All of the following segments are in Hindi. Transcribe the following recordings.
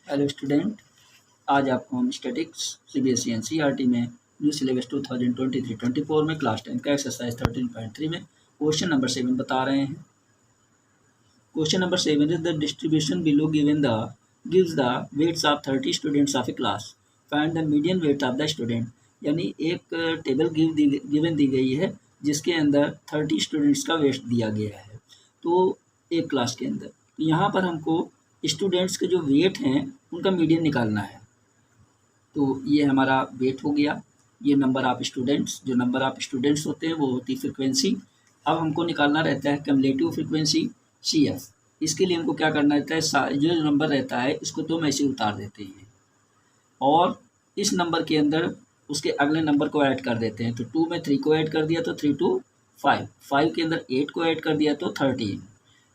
हेलो स्टूडेंट, आज आपको हम स्टैटिक्स सीबीएसई एनसीईआरटी में न्यू सिलेबस 2023-24 में क्लास 10 का एक्सरसाइज 13.3 में क्वेश्चन नंबर 7 बता रहे हैं। Question number 7 is the distribution below gives the weights of 30 students of a class, find the median weight of the student. यानी एक टेबल गिवन दी गई है जिसके अंदर 30 स्टूडेंट्स का वेट दिया गया है, तो एक क्लास के अंदर। तो यहाँ पर हमको स्टूडेंट्स के जो वेट हैं उनका मीडियन निकालना है। तो ये हमारा वेट हो गया, ये नंबर ऑफ स्टूडेंट्स, जो नंबर ऑफ स्टूडेंट्स होते हैं वो होती फ्रिक्वेंसी। अब हमको निकालना रहता है कम्युलेटिव फ्रिक्वेंसी CF। इसके लिए हमको क्या करना रहता है, जो नंबर रहता है इसको तो हम ऐसे उतार देते हैं और इस नंबर के अंदर उसके अगले नंबर को ऐड कर देते हैं। तो 2 में 3 को ऐड कर दिया तो 3 2 5, 5 के अंदर 8 को ऐड कर दिया तो 13,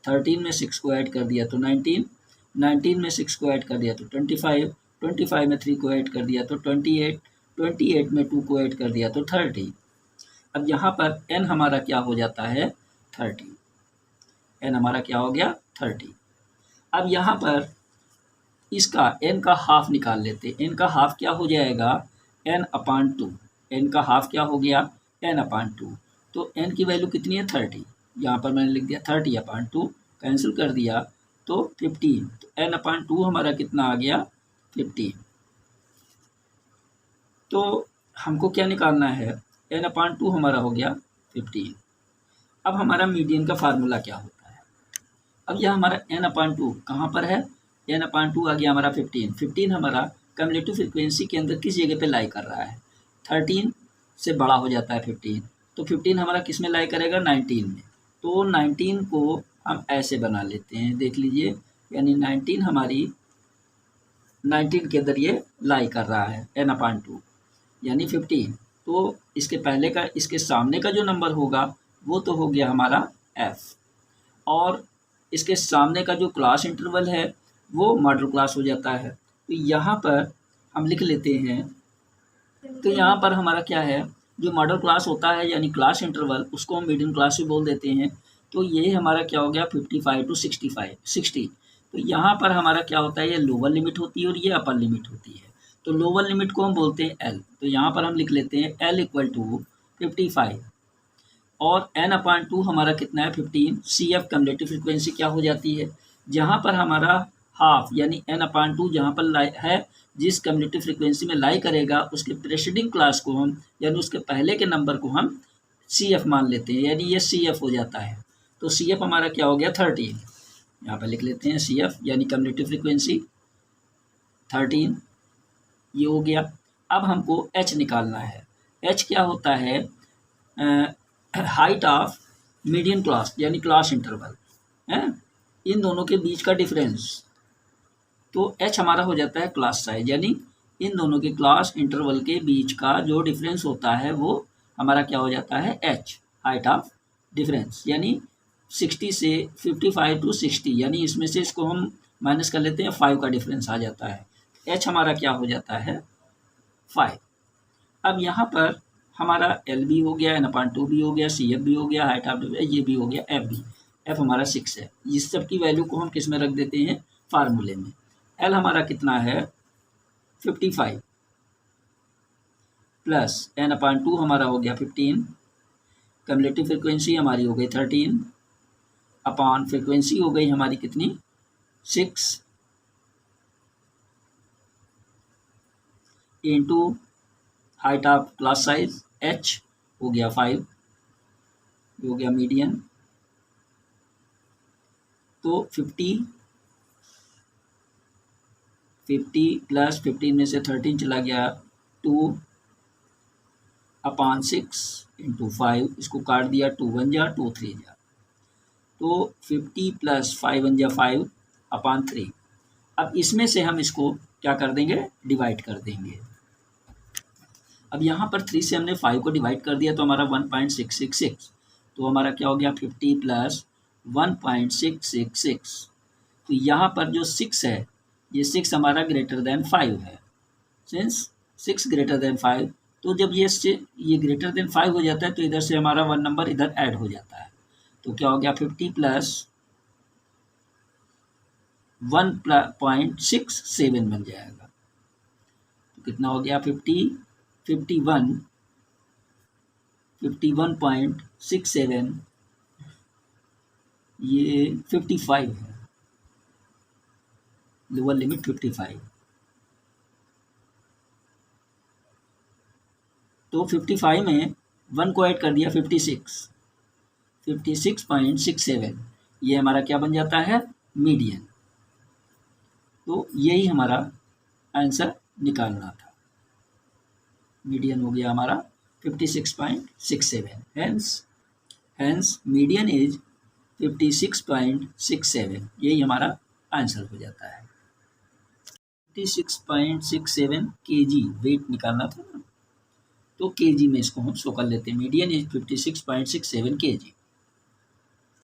13 में 6 को ऐड कर दिया तो 19, 19 में 6 को ऐड कर दिया तो 25, 25 में 3 को ऐड कर दिया तो 28, 28 में 2 को ऐड कर दिया तो 30। अब यहाँ पर n हमारा क्या हो जाता है 30, n हमारा क्या हो गया 30। अब यहाँ पर इसका n का हाफ निकाल लेते, n का हाफ क्या हो जाएगा n/2, n का हाफ क्या हो गया n/2। तो n की वैल्यू कितनी है 30, यहाँ पर मैंने लिख दिया 30/2, कैंसिल कर दिया तो 15, तो n/2 हमारा कितना आ गया 15। तो हमको क्या निकालना है n/2 हमारा हो गया 15। अब हमारा मीडियन का फार्मूला क्या होता है, अब यह हमारा n/2 कहाँ पर है, n/2 आ गया हमारा 15, 15 हमारा कम्युलेटिव फ्रिक्वेंसी के अंदर किस जगह पे लाई कर रहा है, 13 से बड़ा हो जाता है 15, तो 15 हमारा किस में लाई करेगा 19 में। तो 19 को हम ऐसे बना लेते हैं, देख लीजिए, यानी 19 हमारी 19 के अंदर ये लाई कर रहा है n/2 यानी 15। तो इसके पहले का इसके सामने का जो नंबर होगा वो तो हो गया हमारा f, और इसके सामने का जो क्लास इंटरवल है वो मॉडल क्लास हो जाता है। तो यहाँ पर हम लिख लेते हैं, तो यहाँ पर हमारा क्या है, जो मॉडल क्लास होता है यानी क्लास इंटरवल, उसको हम मीडियम क्लास भी बोल देते हैं। तो ये हमारा क्या हो गया 55 to 60। तो यहाँ पर हमारा क्या होता है, ये लोअर लिमिट होती है और ये अपर लिमिट होती है। तो लोअर लिमिट को हम बोलते हैं L, तो यहाँ पर हम लिख लेते हैं L = 55 और n/2 हमारा कितना है 15। CF कम्युलेटिव फ्रिक्वेंसी क्या हो जाती है, जहाँ पर हमारा हाफ यानी n/2 जहाँ पर लाई है, जिस कम्युलेटिव फ्रिक्वेंसी में लाई करेगा उसके प्रेसिडिंग क्लास को हम यानी उसके पहले के नंबर को हम CF मान लेते हैं, यानी ये CF हो जाता है। तो CF हमारा क्या हो गया 13, यहाँ पर लिख लेते हैं CF यानी कम्युलेटिव फ्रिक्वेंसी 13, ये हो गया। अब हमको H निकालना है। H क्या होता है, हाइट ऑफ मीडियन क्लास यानी क्लास इंटरवल है, इन दोनों के बीच का डिफरेंस। तो H हमारा हो जाता है क्लास साइज, यानी इन दोनों के क्लास इंटरवल के बीच का जो डिफरेंस होता है वो हमारा क्या हो जाता है H, हाइट ऑफ डिफरेंस, यानी 60 से 55 to 60, यानी इसमें से इसको हम माइनस कर लेते हैं 5 का डिफरेंस आ जाता है। H हमारा क्या हो जाता है 5। अब यहाँ पर हमारा L भी हो गया, n/2 भी हो गया, CF भी हो गया, हाइट ऑफ ये भी हो गया, F भी, F हमारा 6 है। इस सब की वैल्यू को हम किस में रख देते हैं फार्मूले में। L हमारा कितना है 55 प्लस n/2 हमारा हो गया 15, कम्युलेटिव फ्रिक्वेंसी हमारी हो गई 13 अपॉन फ्रिक्वेंसी हो गई हमारी कितनी 6 into height of class size H हो गया 5, हो गया मीडियन। तो 50 प्लस 15 में से 13 चला गया 2 अपॉन 6 इंटू 5, इसको काट दिया 2 1 जा 2 3 जा, तो 50 प्लस 5 1 जा 5 अपॉन 3। अब इसमें से हम इसको क्या कर देंगे डिवाइड कर देंगे। अब यहाँ पर 3 से हमने 5 को डिवाइड कर दिया तो हमारा 1.666, तो हमारा क्या हो गया 50 प्लस 1.666। तो यहाँ पर जो 6 है ये 6 हमारा ग्रेटर देन 5 है, सिंस 6 ग्रेटर देन 5, तो जब ये ग्रेटर देन 5 हो जाता है तो इधर से हमारा 1 नंबर इधर ऐड हो जाता है। तो क्या हो गया 50 प्लस 1.67 बन जाएगा। तो कितना हो गया 51.67, ये 55 है, लोअर लिमिट 55। तो 55 में 1 को ऐड कर दिया 56.67, ये हमारा क्या बन जाता है मीडियन। तो यही हमारा आंसर निकालना था। मीडियन हो गया हमारा 56.67, हेंस मीडियन इज 56.67, यही हमारा आंसर हो जाता है। 56.67 kg वेट निकालना था ना, तो kg में इसको हम शो कर लेते हैं। Median is 56.67 kg।